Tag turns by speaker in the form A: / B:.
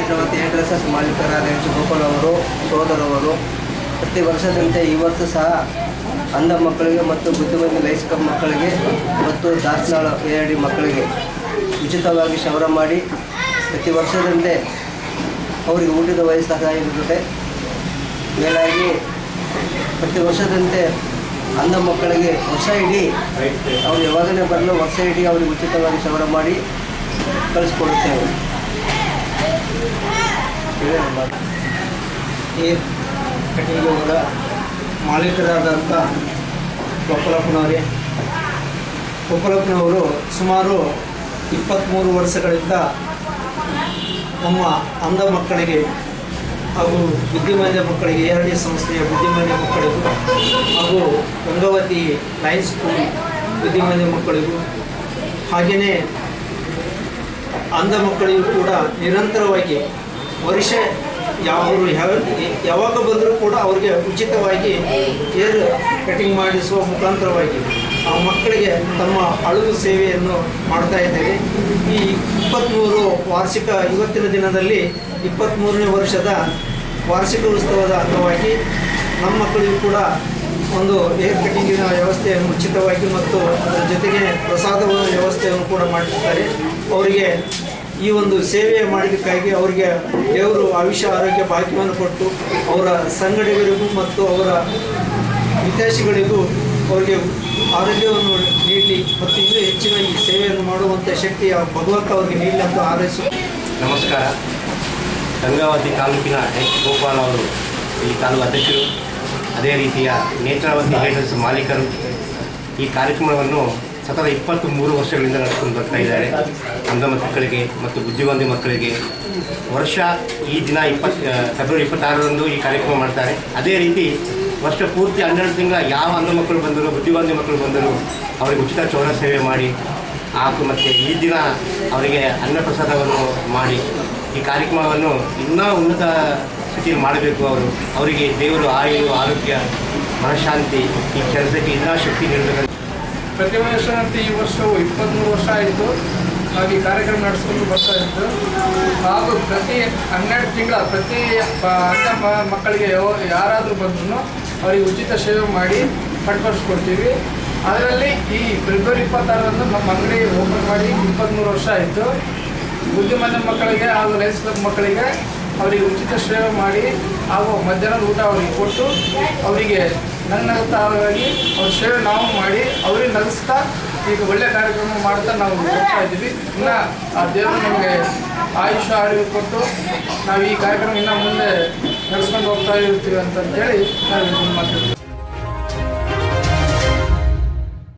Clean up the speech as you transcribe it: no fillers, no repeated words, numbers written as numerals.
A: Netravati ಹೇರ್ಡ್ರೆಸರ್ಸ್ ಮಾಲೀಕರಾದ H Gopal ಅವರು ಸೋದರವರು ಪ್ರತಿ ವರ್ಷದಂತೆ ಇವತ್ತು ಸಹ ಅಂಧ ಮಕ್ಕಳಿಗೆ ಮತ್ತು ಬುದ್ಧಿವಂತ ಲೈಂಗಿಕ ಮಕ್ಕಳಿಗೆ ಮತ್ತು ದಾಸನಾಳ ARD ಮಕ್ಕಳಿಗೆ ಉಚಿತವಾಗಿ ಕ್ಷೌರ ಮಾಡಿ ಪ್ರತಿ ವರ್ಷದಂತೆ ಅವರಿಗೆ ಊಟದ ವ್ಯವಸ್ಥೆ ಸಹ ಇರುತ್ತದೆ. ಮೇಲಾಗಿ ಪ್ರತಿ ವರ್ಷದಂತೆ ಅಂಧ ಮಕ್ಕಳಿಗೆ ವರ್ಷ ಇಡೀ ಅವ್ರು ಯಾವಾಗಲೇ ಬರಲು ವರ್ಷ ಇಡೀ ಅವರಿಗೆ ಉಚಿತವಾಗಿ ಕ್ಷೌರ ಮಾಡಿ ಕಳಿಸ್ಕೊಡುತ್ತೇವೆ. ಈ ಕಟಿಂಗ್ ಮಾಲೀಕರಾದಂಥ ಗೋಪಾಲಪ್ಪನವರು ಸುಮಾರು 23 ವರ್ಷಗಳಿಂದ ನಮ್ಮ ಅಂಧ ಮಕ್ಕಳಿಗೆ ಹಾಗೂ ಬುದ್ಧಿಮಾಂದ್ಯ ಮಕ್ಕಳಿಗೆ ARD ಸಂಸ್ಥೆಯ ಬುದ್ಧಿಮಾಂದ್ಯ ಮಕ್ಕಳಿಗೂ ಹಾಗೂ ಗಂಗಾವತಿ ಲಯನ್ಸ್ ಸ್ಕೂಲ್ ಬುದ್ಧಿಮಾಂದ್ಯ ಮಕ್ಕಳಿಗೂ ಹಾಗೆಯೇ ಅಂಧ ಮಕ್ಕಳಿಗೂ ಕೂಡ ನಿರಂತರವಾಗಿ ವರ್ಷ ಯಾವಾಗ ಬಂದರೂ ಕೂಡ ಅವರಿಗೆ ಉಚಿತವಾಗಿ ಹೇರ್ ಕಟಿಂಗ್ ಮಾಡಿಸುವ ಮುಖಾಂತರವಾಗಿ ಆ ಮಕ್ಕಳಿಗೆ ತಮ್ಮ ಅಳುವು ಸೇವೆಯನ್ನು ಮಾಡ್ತಾ ಇದ್ದೇವೆ. ಈ 23 ವಾರ್ಷಿಕ ಇವತ್ತಿನ ದಿನದಲ್ಲಿ 23ನೇ ವರ್ಷದ ವಾರ್ಷಿಕ ಉತ್ಸವದ ಅಂಗವಾಗಿ ನಮ್ಮ ಮಕ್ಕಳಿಗೂ ಕೂಡ ಒಂದು ಹೇರ್ ಕಟಿಂಗಿನ ವ್ಯವಸ್ಥೆಯನ್ನು ಉಚಿತವಾಗಿ ಮತ್ತು ಅದರ ಜೊತೆಗೆ ಪ್ರಸಾದದ ವ್ಯವಸ್ಥೆಯನ್ನು ಕೂಡ ಮಾಡಿರ್ತಾರೆ. ಅವರಿಗೆ ಈ ಒಂದು ಸೇವೆ ಮಾಡೋದಕ್ಕಾಗಿ ಅವರಿಗೆ ದೇವರು ಆಯುಷ್ಯ ಆರೋಗ್ಯ ಭಾಗ್ಯವನ್ನು ಕೊಟ್ಟು ಅವರ ಸಂಗಡಿಗರಿಗೂ ಮತ್ತು ಅವರ ಹಿತೈಷಿಗಳಿಗೂ ಅವರಿಗೆ ಆರೋಗ್ಯವನ್ನು ನೀಡಲಿ ಮತ್ತು ಇನ್ನೂ ಹೆಚ್ಚಿನ ಈ ಸೇವೆಯನ್ನು ಮಾಡುವಂಥ ಶಕ್ತಿಯ ಭಗವಂತ ಅವರಿಗೆ ನೀಡಲಿ ಅಂತ ಹಾರೈಸು.
B: ನಮಸ್ಕಾರ. ಗಂಗಾವತಿ ತಾಲೂಕಿನ ಎಚ್ ಗೋಪಾಲ್ ಅವರು ಈ ತಾಲೂಕು ಅಧ್ಯಕ್ಷರು, ಅದೇ ರೀತಿಯ ನೇತ್ರಾವತಿ ಹೇರ್ಡ್ರೆಸ್ ಮಾಲೀಕರು ಈ ಕಾರ್ಯಕ್ರಮವನ್ನು ಸತತ 23 ವರ್ಷಗಳಿಂದ ನಡೆಸಿಕೊಂಡು ಬರ್ತಾ ಇದ್ದಾರೆ. ಅಂಧ ಮಕ್ಕಳಿಗೆ ಮತ್ತು ಬುದ್ಧಿವಂತ ಮಕ್ಕಳಿಗೆ ವರ್ಷ ಈ ದಿನ ಫೆಬ್ರವರಿ 26ರಂದು ಈ ಕಾರ್ಯಕ್ರಮ ಮಾಡ್ತಾರೆ. ಅದೇ ರೀತಿ ವರ್ಷ ಪೂರ್ತಿ 12 ತಿಂಗಳ ಯಾವ ಅಂಧ ಮಕ್ಕಳು ಬಂದರು ಬುದ್ಧಿವಂತ ಮಕ್ಕಳು ಬಂದರು ಅವರಿಗೆ ಉಚಿತ ಕ್ಷೌರ ಸೇವೆ ಮಾಡಿ ಹಾಗೂ ಮತ್ತು ಈ ದಿನ ಅವರಿಗೆ ಅನ್ನಪ್ರಸಾದವನ್ನು ಮಾಡಿ ಈ ಕಾರ್ಯಕ್ರಮವನ್ನು ಇನ್ನೂ ಉನ್ನತ ಸ್ಥಿತಿಯಲ್ಲಿ ಮಾಡಬೇಕು. ಅವರಿಗೆ ದೇವರು ಆರೋಗ್ಯ ಮನಃಶಾಂತಿ ಈ ಕೆಲಸಕ್ಕೆ ಇನ್ನೂ ಶಕ್ತಿ ನೀಡಬೇಕು.
C: ಪ್ರತಿ ವರ್ಷದಂತೆ ಈ ವರ್ಷವು 23 ವರ್ಷ ಆಯಿತು ನಾವು ಈ ಕಾರ್ಯಕ್ರಮ ನಡೆಸ್ಕೊಂಡು ಬರ್ತಾ ಇದ್ದು ಹಾಗೂ ಪ್ರತಿ 12 ತಿಂಗಳ ಪ್ರತಿ ಅಂಧ ಮಕ್ಕಳಿಗೆ ಯಾರಾದರೂ ಬಂದರೂ ಅವರಿಗೆ ಉಚಿತ ಸೇವೆ ಮಾಡಿ ಕಟ್ಪಡಿಸ್ಕೊಡ್ತೀವಿ. ಅದರಲ್ಲಿ ಈ ಫೆಬ್ರವರಿ 26ರಂದು ನಮ್ಮ ಅಂಗಡಿ ಓಪನ್ ಮಾಡಿ 23 ವರ್ಷ ಆಯಿತು. ಬುದ್ಧಿಮಾಂದ್ಯ ಮಕ್ಕಳಿಗೆ ಹಾಗೂ ಲಯನ್ಸ್ ಕ್ಲಬ್ ಮಕ್ಕಳಿಗೆ ಅವರಿಗೆ ಉಚಿತ ಸೇವೆ ಮಾಡಿ ಹಾಗೂ ಮಧ್ಯಾಹ್ನದ ಊಟ ಅವರಿಗೆ ಕೊಟ್ಟು ಅವರಿಗೆ ನಗುತ್ತಾಗಿ ಅವ್ರ ಸೇವೆ ನಾವು ಮಾಡಿ ಅವ್ರಿಗೆ ನಗಿಸ್ತಾ ಈಗ ಒಳ್ಳೆಯ ಕಾರ್ಯಕ್ರಮ ಮಾಡ್ತಾ ನಾವು ಹೋಗ್ತಾ ಇದ್ದೀವಿ. ಇನ್ನು ಆ ದೇವರು ನಮಗೆ ಆಯುಷ್ಯ ಆರೋಗ್ಯ ಕೊಟ್ಟು ನಾವು ಈ ಕಾರ್ಯಕ್ರಮ ಇನ್ನು ಮುಂದೆ ನಡೆಸ್ಕೊಂಡು ಹೋಗ್ತಾ ಇರ್ತೀವಿ ಅಂತೇಳಿ ನಾವು ಮಾತಾಡ್ತೀವಿ.